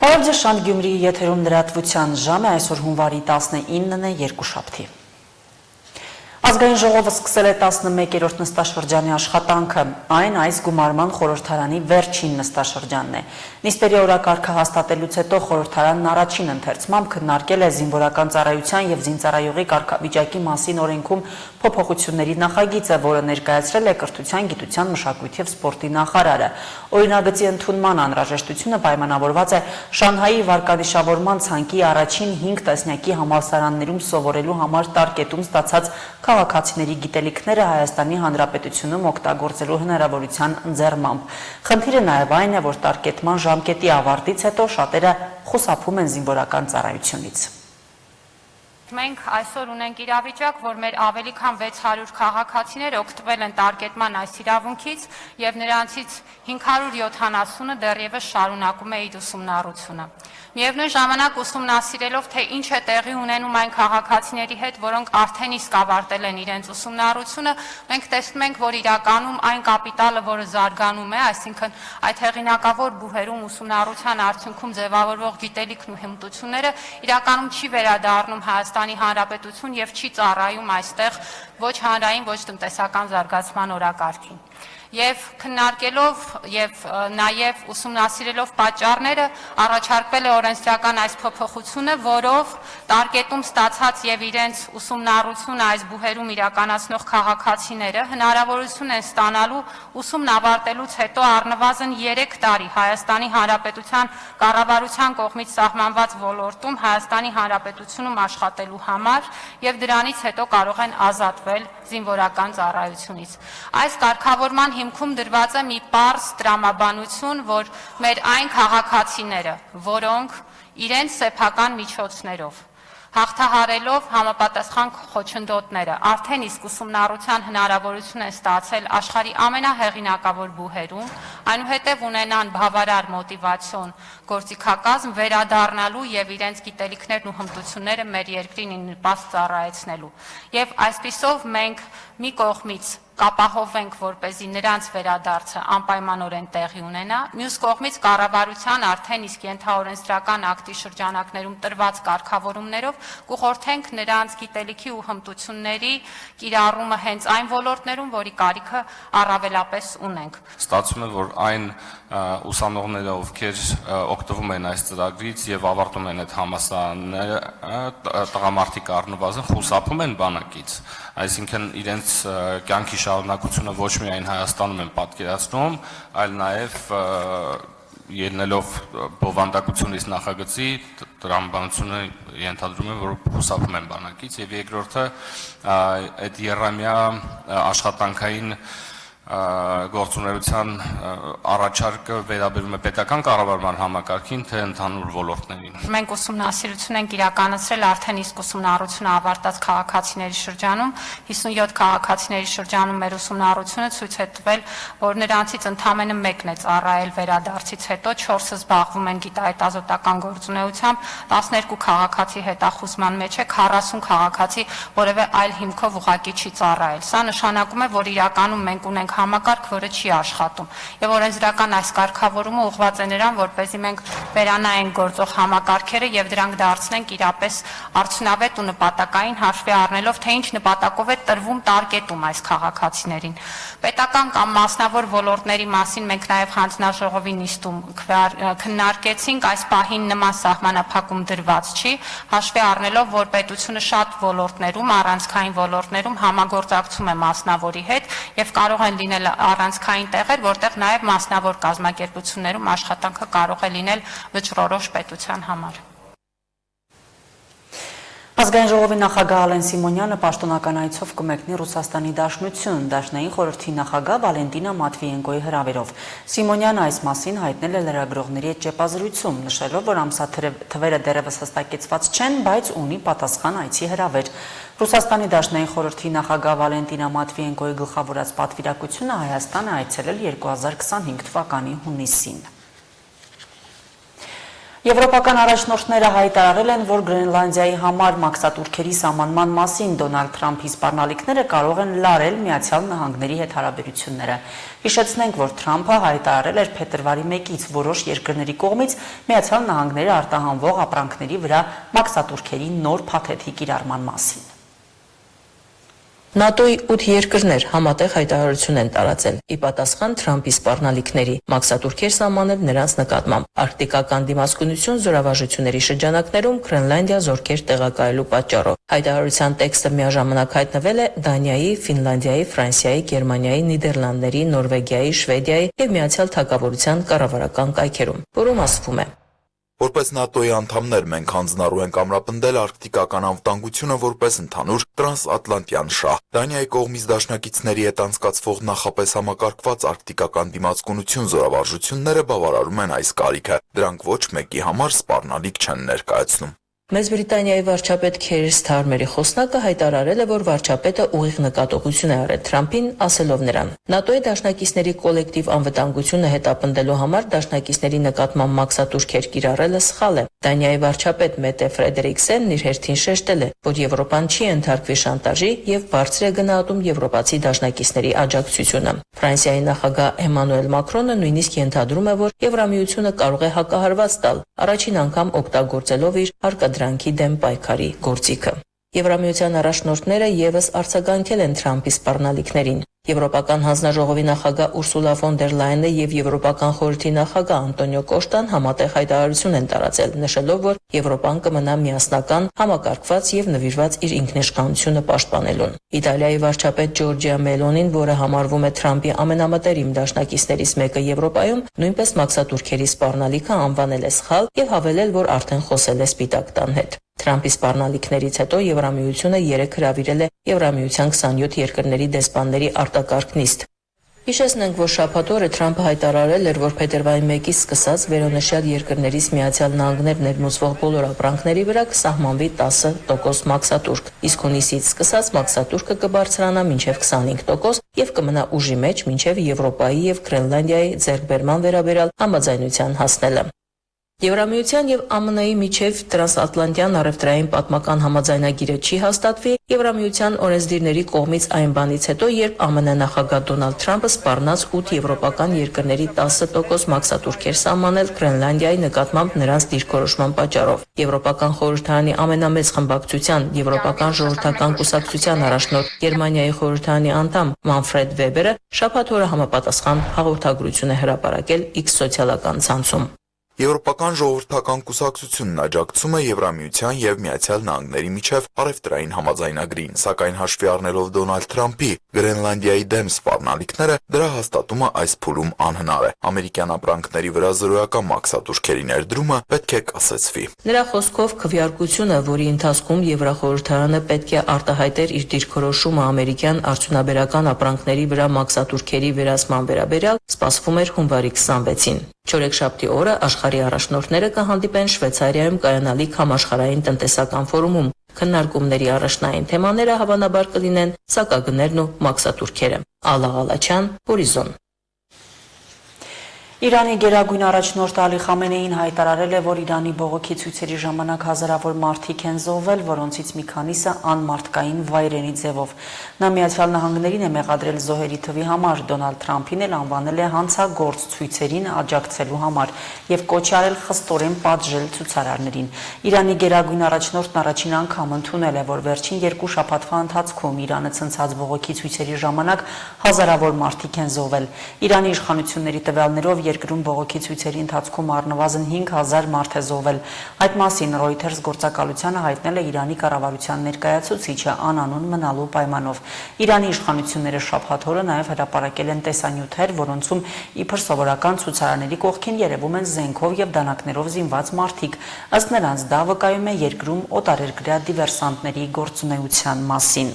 Պարոյ Շանդ Գյումրիի եթերում լրատվության ժամը այսօր հունվարի 19-ն է, երկուշաբթի։ Ազգային ժողովը սկսել է 11-րդ նստաշրջանի աշխատանքը, այն այս գումարման խորհրդարանի վերջին նստաշրջանն է։ Նիստերի օրակարգը հաստատելուց հետո խորհրդարանն առաջին ընթերցմամբ քննարկել է զինվորական ծառայության եւ զինծառայողի կարգավիճակի մասին օրենքում փոփոխությունների նախագիծը, որը ներկայացրել է Կրթության, Գիտության, Մշակույթի եւ Սպորտի նախարարը։ Օրինագծի ընդունման անհրաժեշտությունը պայմանավորված է Շանհայի վարկանիշավորման ցանկի առաջին 5 տասնյակի համալսարաններում սովորելու համար տարկետում ստացած քաղաքացիների գիտելիքները Հայաստանի Հանրապետությունում օգտագործելու հնարավորության ընձեռմամբ։ Խնդիրը նաև այն է, որ տարկետման ժամկետի ավարտից հետո շատերը խուսափում են զինվորական ծառայությունից։ Մենք այսօր ունենք իրավիճակ, որ մեր ավելի քան 600 քաղաքացիներ օգտվել են տարկետման այս իրավունքից եւ նրանցից 570-ը դեռևս շարունակում է իր ուսումնառությունը։ Միևնույն ժամանակ ուսումնասիրելով, թե ինչ է տեղի ունենում այն քաղաքացիների հետ, որոնք արդեն իսկ ավարտել են իրենց ուսումնառությունը, մենք տեսնում ենք, որ իրականում այն կապիտալը, որը զարգանում է, այսինքն այդ հեղինակավոր բուհերում ուսումնառության արդյունքում ձևավորվող գիտելիքն ու հմտությունները իրականում չի վերադառնում Հայաստանի Հանրապետություն եւ չի ծառայում այստեղ ոչ հանրային, ոչ տնտեսական զարգացման օրակարգին։ Եվ քննարկելով եւ նաեւ ուսումնասիրելով պատճառները առաջարկվել է օրենսդրական այս փոփոխությունը, որով տարկետում ստացած եւ իրենց ուսումնառությունը այս բուհերում իրականացնող քաղաքացիները հնարավորություն են ստանալու ուսումն ավարտելուց հետո առնվազն 3 տարի Հայաստանի Հանրապետության կառավարության կողմից սահմանված ոլորտում Հայաստանի Հանրապետությունում աշխատելու համար եւ դրանից հետո կարող են ազատվել զինվորական ծառայությունից։ Այս կարգավորման հիմքում դրված է մի պարզ տրամաբանություն, որ մեր այն քաղաքացիները, որոնք իրենց սեփական միջոցներով հաղթահարելով համապատասխան խոչընդոտները արդեն իսկ ուսումնառության հնարավորություն են ստացել աշխարհի ամենահեղինակավոր բուհերում, այնուհետև ունենան բավարար մոտիվացիոն գործիքակազմ վերադառնալու եւ իրենց գիտելիքներն ու հմտությունները մեր երկրին նպաստ ծառայեցնելու։ Եվ այսպիսով մենք մի կողմից կապահովենք, որպեսզի նրանց վերադարձը անպայմանորեն տեղի ունենա, մյուս կողմից կառավարության արդեն իսկ ենթաօրենսդրական ակտի շրջանակներում տրված կարգավորումներով կուղղորդենք նրանց գիտելիքի ու հմտությունների կիրառումը հենց այն ոլորտներում, որի կարիքը առավելապես ունենք։ Ստացվում է, որ այն ուսանողները, ովքեր օգտվում են այս ծրագրից եւ ավարտում են այդ համալսարանները, տղամարդիկ առնվազն խուսափում են բանակից, այսինքն իրենց կյանքի շարունակությունը ոչ միայն Հայաստանում են պատկերացնում, այլ նաև ելնելով բովանդակությունից նախագծի տրամաբանությունը ենթադրում է, որ խուսափում են բանակից, եւ երկրորդը այդ եռամյա աշխատանքային գործունեության առաջարկը վերաբերում է պետական կառավարման համակարգին, թե ընդհանուր ոլորտներին։ Մենք ուսումնասիրություն ենք իրականացրել արդեն իսկ ուսումնառությունը ավարտած քաղաքացիների շրջանում, 57 քաղաքացիների շրջանում մեր ուսումնառությունը ցույց է տվել, որ նրանցից ընդամենը մեկն է ծառայել վերադարձից հետո, 4-ը զբաղվում են գիտահետազոտական գործունեությամբ, 12 քաղաքացի հետախուզման մեջ է, 40 քաղաքացի որևէ այլ հիմքով ուղղակի չի ծառայել։ Սա նշանակում է, որ իրականում մենք ունենք համակարգ, որը չի աշխատում։ Եվ օրենսդրական այս կարգավորումը ուղղված է նրան, որպեսզի մենք վերանայենք գործող համակարգերը եւ դրանք դարձնենք իրապես արդյունավետ ու նպատակային, հաշվի առնելով, թե ինչ նպատակով է տրվում տարկետում այս քաղաքացիներին։ Պետական կամ մասնավոր ոլորտների մասին մենք նաեւ հանձնաժողովի նիստում քննարկեցինք, այս պահին նման սահմանափակում դրված չի, հաշվի առնելով, որ պետությունը շատ ոլորտներում, առանցքային ոլորտներում համագործակցում է մասնավորի հետ եւ կարող են լինել առանցքային տեղեր, որտեղ նաև մասնավոր կազմակերպություններում աշխատանքը կարող է լինել վճռորոշ պետության համար։ Ազգային ժողովի նախագահ Ալեն Սիմոնյանը պաշտոնական այցով կմեկնի Ռուսաստանի Դաշնություն, Դաշնային խորհրդի նախագահ Վալենտինա Մատվիենկոյի հրավերով։ Սիմոնյանը այս մասին հայտնել է լրագրողների հետ ճեպազրույցում, նշելով, որ ամսաթվերը դեռևս հստակեցված չեն, բայց ունի պատասխան այցի հրավեր։ Ռուսաստանի Դաշնային խորհրդի նախագահ Վալենտինա Մատվիենկոյի գլխավորած պատվիրակությունը Հայաստան է այցելել 2025 թվականի հունիսին։ Եվրոպական առաջնորդները հայտարարել են, որ Գրենլանդիայի համար մաքսատուրքերի սահմանման մասին Դոնալդ Թրամփի սպառնալիքները կարող են լարել Միացյալ Նահանգների հետ հարաբերությունները։ Հիշեցնենք, որ Թրամփը հայտարարել էր փետրվարի 1-ից որոշ երկրների կողմից Միացյալ Նահանգների արտահանվող ապրանքների վրա մաքսատուրքերի նոր փաթեթի կիրառման մասին։ ՆԱՏՕ-ի 8 երկրներ համատեղ հայտարարություն են տարածել՝ ի պատասխան Թրամփի սպառնալիքների, մաքսատուրքեր սահմանել նրանց նկատմամբ, արկտիկական դիմացկունություն զորավարժությունների շրջանակներում Գրենլանդիա զորքեր տեղակայելու պատճառով։ Հայտարարության տեքստը միաժամանակ հայտնվել է Դանիայի, Ֆինլանդիայի, Ֆրանսիայի, Գերմանիայի, Նիդերլանդների, Նորվեգիայի, Շվեդիայի եւ Միացյալ Թագավորության կառավարական կայքերում, որում ասվում է. Որպես ՆԱՏՕ-ի անդամներ մենք հանձնառու ենք ամրապնդել արկտիկական անվտանգությունը որպես ընդհանուր տրանսատլանտյան շահ։ Դանիայի կողմից դաշնակիցների հետ անցկացվող նախապես համակարգված արկտիկական դիմացկունություն զորավարժությունները բավարարում են այս կարիքը։ Դրանք ոչ մեկի համար սպառնալիք չեն ներկայացնում։ Մեծ Բրիտանիայի վարչապետ Քեր Սթարմերի խոսնակը հայտարարել է, որ վարչապետը ուղիղ նկատողություն է արել Թրամփին, ասելով նրան. ՆԱՏՕ-ի դաշնակիցների կոլեկտիվ անվտանգությունը հետապնդելու համար դաշնակիցների նկատմամբ մաքսատուրքեր կիրառելը սխալ է։ Դանիայի վարչապետ Մետե Ֆրեդերիկսենն իր հերթին շեշտել է, որ Եվրոպան չի ենթարկվի շանտաժի եւ բարձր է գնահատում եվրոպացի դաշնակիցների աջակցությունը։ Ֆրանսիայի նախագահ Էմանուել Մակրոնը նույնիսկ ենթադրում է, որ Եվրամիությունը կարող է հակահարված տալ, առաջին անգամ օգտագործելով իր հարկադրանքի դեմ պայքարի գործիքը։ Եվրամիության առաջնորդները եւս արձագանքել են Թրամփի սպառնալիքներին։ Եվրոպական հանձնաժողովի նախագահ Ուրսուլա ֆոն դեր Լայենը եւ Եվրոպական խորհրդի նախագահ Անտոնիո Կոշտան համատեղ հայտարարություն են տարածել, նշելով, որ Եվրոպան կմնա միասնական, համակարգված եւ նվիրված իր ինքնիշխանությունը պաշտպանելուն։ Իտալիայի վարչապետ Ջորջիա Մելոնին, որը համարվում է Թրամփի ամենամտերիմ դաշնակիցներից մեկը Եվրոպայում, նույնպես մաքսատուրքերի սպառնալիքը անվանել է սխալ եւ հավելել, որ արդեն խոսել է Սպիտակ տան հետ։ Թրամփի սպառնալիքներից հետո Եվրամիությունը 3 հրավիրել է Եվրամիության 27 երկրների դեսպանների արտակարգ նիստ։ Հիշեցնենք, որ շաբաթ օրը Թրամփը հայտարարել էր, որ փետրվարի 1-ից սկսած վերոնշյալ երկրներից Միացյալ Նահանգներ ներմուծվող բոլոր ապրանքների վրա կսահմանվի 10% մաքսատուրք, իսկ հունիսից սկսած մաքսատուրքը կբարձրանա մինչև 25% եւ կմնա ուժի մեջ մինչև Եվրոպայի եւ Գրենլանդիայի ձեռքբերման վերաբերյալ համաձայնության հասնելը։ Եվրամիության եւ ԱՄՆ-ի միջև տրանսատլանտյան առևտրային պատմական համաձայնագիրը չի հաստատվի Եվրամիության օրենսդիրների կողմից այն բանից հետո, երբ ԱՄՆ նախագահ Դոնալդ Թրամփը սպառնաց 8 եվրոպական երկրների 10% մաքսատուրքեր սահմանել Գրենլանդիայի նկատմամբ նրանց դիրքորոշման պատճառով։ Եվրոպական խորհրդարանի ամենամեծ խմբակցության Եվրոպական ժողովրդական կուսակցության առաջնորդ Գերմանիայի խորհրդարանի անդամ Մանֆրեդ Վեբերը շաբաթ օրը համապատասխան հաղորդագրություն է հրապարակել X սոցիալական ցանցում։ Եվրոպական ժողովրդական կուսակցությունն աջակցում է Եվրամիության եւ Միացյալ Նահանգների միջև առևտրային համաձայնագրին, սակայն հաշվի առնելով Դոնալդ Թրամփի Գրենլանդիայի դեմ սպառնալիքները, դրա հաստատումը այս փուլում անհնար է։ Ամերիկյան ապրանքների վրա զրոյական մաքսատուրքերի ներդրումը պետք է կասեցվի։ Նրա խոսքով քվեարկությունը, որի ընթացքում Եվրախորհրդարանը պետք է արտահայտեր իր դիրքորոշումը ամերիկյան արդյունաբերական ապրանքների վրա մաքսատուրքերի վերացման վերաբերյալ, սպասվում էր հունվարի 26-ին։ Չորեքշաբթի օրը աշխարհի առաջնորդները կհանդիպեն Շվեյցարիայում կայանալիք համաշխարհային տնտեսական ֆորումում։ Քննարկումների առաջնային թեմաները հավանաբար կլինեն սակագներն ու մաքսատուրքերը։ Ալա Ղալաչյան, Հորիզոն։ Իրանի գերագույն առաջնորդ Ալի Խամենեին հայտարարել է, որ Իրանի բողոքի ցույցերի ժամանակ հազարավոր մարդիկ են զոհվել, որոնցից մի քանիսը անմարդկային վայրենի ձևով։ Նա Միացյալ Նահանգներին է մեղադրել զոհերի թվի համար, Դոնալդ Թրամփին էլ անվանել է հանցագործ ցույցերին աջակցելու համար եւ կոչ արել խստորեն պատժել ցուցարարներին։ Իրանի գերագույն առաջնորդն առաջին անգամ ընդունել է, որ վերջին 2 շաբաթվա ընթացքում Իրանը ցնցած բողոքի ցույցերի ժամանակ հազարավոր մարդիկ են զոհվել։ Իրանի իշխանությունների տվյալներով երկրում բողոքի ցույցերի ընթացքում առնվազն 5000 մարդ է զոհվել։ Այդ մասին Reuters գործակալությանը հայտնել է Իրանի կառավարության ներկայացուցիչը անանուն մնալու պայմանով։ Իրանի իշխանությունները շաբաթ օրը նաև հրապարակել են տեսանյութեր, որոնցում իբր սովորական ցուցարարների կողքին երևում են զենքով եւ դանակներով զինված մարդիկ։ Ըստ նրանց դա վկայում է երկրում օտարերկրյա դիվերսանտների գործունեության մասին։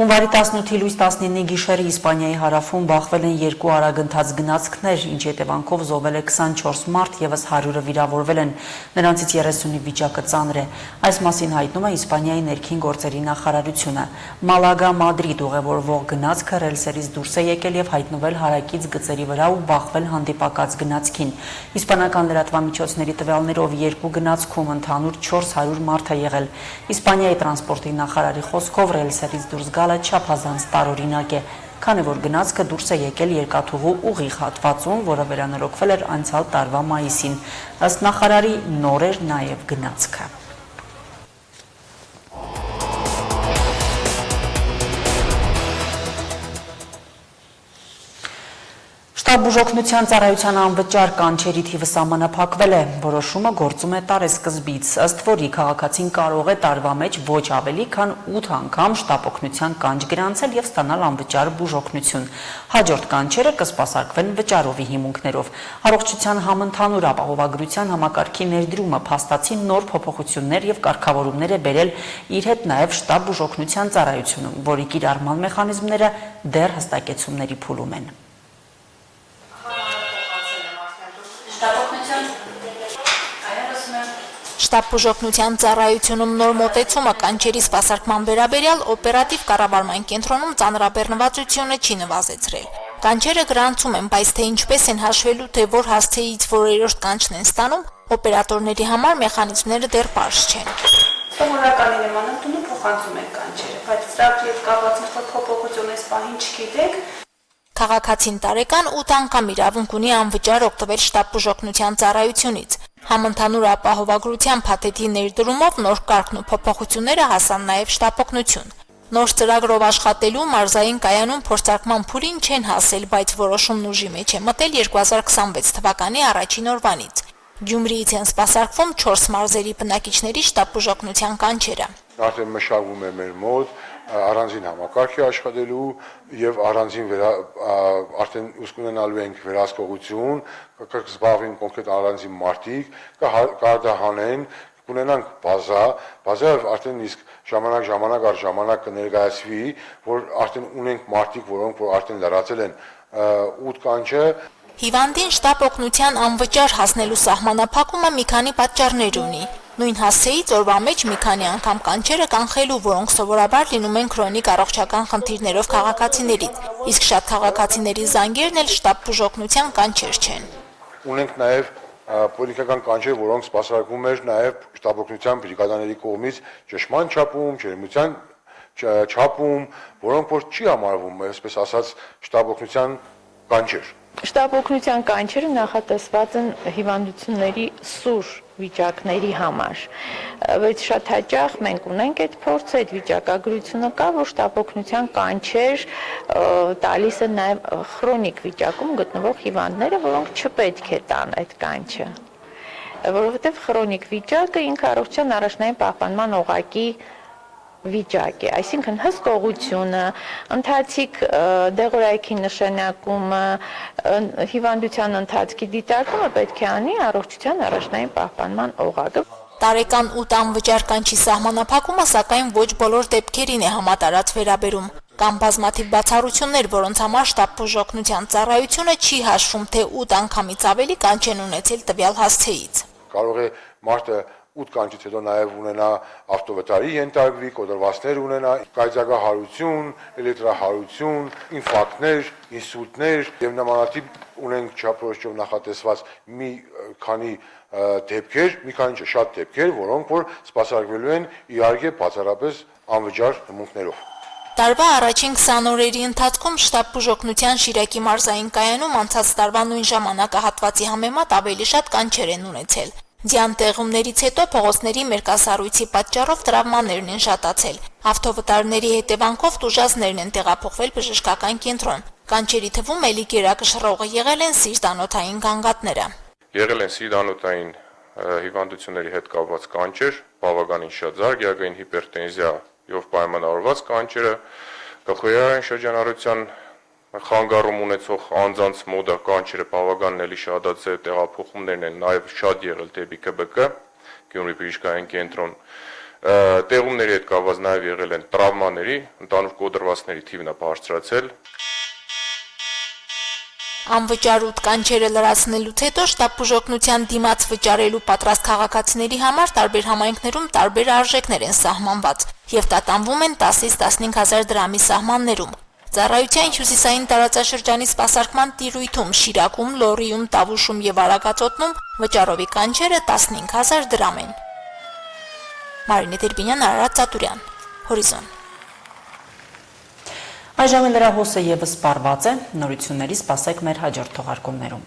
Հունվարի 18-ի լույս 19-ի գիշերը Իսպանիայի հարավում բախվել են երկու արագընթաց գնացքներ, ինչի հետևանքով զոհվել է 24 մարդ, եւս 100-ը վիրավորվել են, նրանցից 30-ի վիճակը ծանր է։ Այս մասին հայտնում է Իսպանիայի ներքին գործերի նախարարությունը։ Մալագա-Մադրիդ ուղևորվող գնացքը ռելսերից դուրս է եկել եւ հայտնվել հարակից գծերի վրա ու բախվել հանդիպակաց գնացքին։ Իսպանական լրատվամիջոցների տվյալներով երկու գնացքում ընդհանուր 400 մարդ է եղել։ Իսպանիայի տրանսպորտի նախարարի խոսքով ռելսերից դուրս գալը չափազանց տարօրինակ է, քանի որ գնացքը դուրս է եկել երկաթուղու ուղիղ հատվածում, որը վերանորոգվել էր անցյալ տարվա մայիսին։ Ըստ նախարարի նոր էր նաև գնացքը։ Շտաբուժօգնության ծառայության անվճար կանչերի թիվը սահմանափակվել է, որոշումը գործում է տարեսկզբից, ըստ որի քաղաքացին կարող է տարվա մեջ ոչ ավելի քան 8 անգամ շտաբօգնության կանչ գրանցել եւ ստանալ անվճար բուժօգնություն։ Հաջորդ կանչերը կսպասարկվեն վճարովի հիմունքներով։ Առողջության համընդհանուր ապահովագրության համակարգի ներդրումը փաստացի նոր փոփոխություններ եւ կարգավորումներ է բերել իր հետ նաեւ շտաբուժօգնության ծառայությունում, որի կիրառման մեխանիզմները դեռ հստակեցումների փուլում են։ Շտաբուժօգնության ծառայությունում նոր մոտեցումը կանչերի սպասարկման վերաբերյալ օպերատիվ կառավարման կենտրոնում ծանրաբեռնվածությունը չի նվազեցրել։ Կանչերը գրանցում են, բայց թե ինչպես են հաշվելու, թե որ հասցեից որերորդ կանչն են ստանում, օպերատորների համար մեխանիզմները դեռ պարզ չեն։ Սովորականի նման ընդունում փոխանցում են կանչերը, բայց ծրագրի հետ կապված ինչ-որ փոփոխություն այս պահին չգիտեք։ Քաղաքացին տարեկան 8 անգամ իրավունք ունի անվճար օգտվել շտաբուժօգնության ծառայությունից։ Համընդհանուր ապահովագրության փաթեթի ներդրումով նոր կարգն ու փոփոխությունները հասան նաև շտաբօգնություն։ Նոր ծրագրով աշխատելու մարզային կայանում փորձարկման փուլին չեն հասել, բայց որոշումն ուժի մեջ է մտել 2026 թվականի առաջին օրվանից։ Գյումրիից են սպասարկվում 4 մարզերի բնակիչների շտաբուժօգնության կանչերը։ Արդեն մշակվում է մեր մոտ առանձին համակարգի աշխատելու եւ առանձին արդեն ուստի ունենալու ենք վերահսկողություն, կզբաղվին կոնկրետ առանձին մարտիկ, կհարդահանեն, կունենանք բազա արդեն իսկ ժամանակ առ ժամանակ կներկայացվի, որ արդեն ունենք մարտիկ, որոնք որ արդեն լրացել են 8 կանչը։ Հիվանդին շտաբօգնության անվճար հասնելու սահմանափակումը մի քանի պատճառներ ունի։ Նույն հասցեից օրվա մեջ մի քանի անգամ կանչերը կանխելու, որոնք սովորաբար լինում են քրոնիկ առողջական խնդիրներով քաղաքացիներից, իսկ շատ քաղաքացիների զանգերն էլ շտաբուժօգնության կանչեր չեն։ Ունենք նաև պոլիկական կանչեր, որոնք սպասարկվում էր նաև շտաբօգնության բրիգադաների կողմից ճշմարտ չափում, ջերմության չափում, որոնք որ չի համարվում, այսպես ասած, շտաբօգնության կանչեր։ Շտաբօգնության կանչերը նախատեսված են հիվանդությունների սուր վիճակների համար, բայց շատ հաճախ մենք ունենք այդ փորձը, այդ վիճակագրությունը կա, որ շտաբօգնության կանչեր տալիս են նաև քրոնիկ վիճակում գտնվող հիվանդները, որոնք չպետք է տան այդ կանչը, որովհետև քրոնիկ վիճակը ինքը առողջության առաջնային պահպանման օղակի վիճակ է, այսինքն հսկողությունը, ընթացիկ դեղորայքի նշանակումը, հիվանդության ընթացքի դիտարկումը պետք է անի առողջության առաջնային պահպանման օղակը։ Տարեկան 8 անվճար կանչի սահմանափակումը սակայն ոչ բոլոր դեպքերին է համատարած վերաբերում։ Կան բազմաթիվ բացառություններ, որոնց համար շտաբուժօգնության ծառայությունը չի հաշվում, թե 8 անգամից ավելի կանչ են ունեցել տվյալ հասցեից։ Կարող է մարդը 8 կանչից հետո նաև ունենա ավտովթարի ենթարկվի, կոտրվածներ ունենա, կայծակահարություն, էլեկտրահարություն, ինֆարկտներ, ինսուլտներ եւ նմանատիպ ունենք չափորոշիչով նախատեսված մի քանի դեպքեր, մի քանի չէ, շատ դեպքեր, որոնք որ սպասարկվելու են իհարկե բացառապես անվճար հմուտներով։ Տարվա առաջին 20 օրերի ընթացքում շտաբուժօգնության Շիրակի մարզային կայանում անցած տարվա նույն ժամանակահատվածի համեմատ ավելի շատ կանչեր են ունեցել։ Ձյան տեղումներից հետո փողոցների մերկասառույցի պատճառով տրավմաներն են շատացել։ Ավտովթարների հետևանքով տուժածներն են տեղափոխվել բժշկական կենտրոն։ Կանչերի թվում էլի գերակշռողը եղել են սիրտանոթային գանգատները։ Եղել են սիրտանոթային հիվանդությունների հետ կապված կանչեր, բավականին շատ զարգագային հիպերտենզիայով պայմանավորված կանչերը, գլխուերային շրջանառության խանգարում ունեցող անձանց մոդա կանչերը բավականին էլի շատացել, տեղափոխումներն են նաև շատ եղել դեպի ԿԲԿ, Գյումրի բժշկային կենտրոն, Տեղումների հետ կապված նաև եղել են տրավմաների, ընդհանուր կոդրվածքների թիվն է բարձրացել։ Անվճար ուտ կանչերը լրացնելուց հետո շտապ բուժօգնության դիմաց վճարելու պատրաստ քաղաքացիների համար տարբեր համայնքներում տարբեր արժեքներ են սահմանված եւ տատանվում են 10-ից 15,000 դրամի սահմաններում։ Ծառայության հյուսիսային տարածաշրջանի սպասարկման տիրույթում, Շիրակում, Լոռիում, Տավուշում եւ Արագածոտնում վճարովի կանչերը 15,000 դրամ են։ Մարինե Դերբինյան, Արարատ Ծատուրյան, Հորիզոն։ Այժմ լրահոսը եւս սպառված է, նորությունների սպասեք մեր հաջորդ թողարկումներում։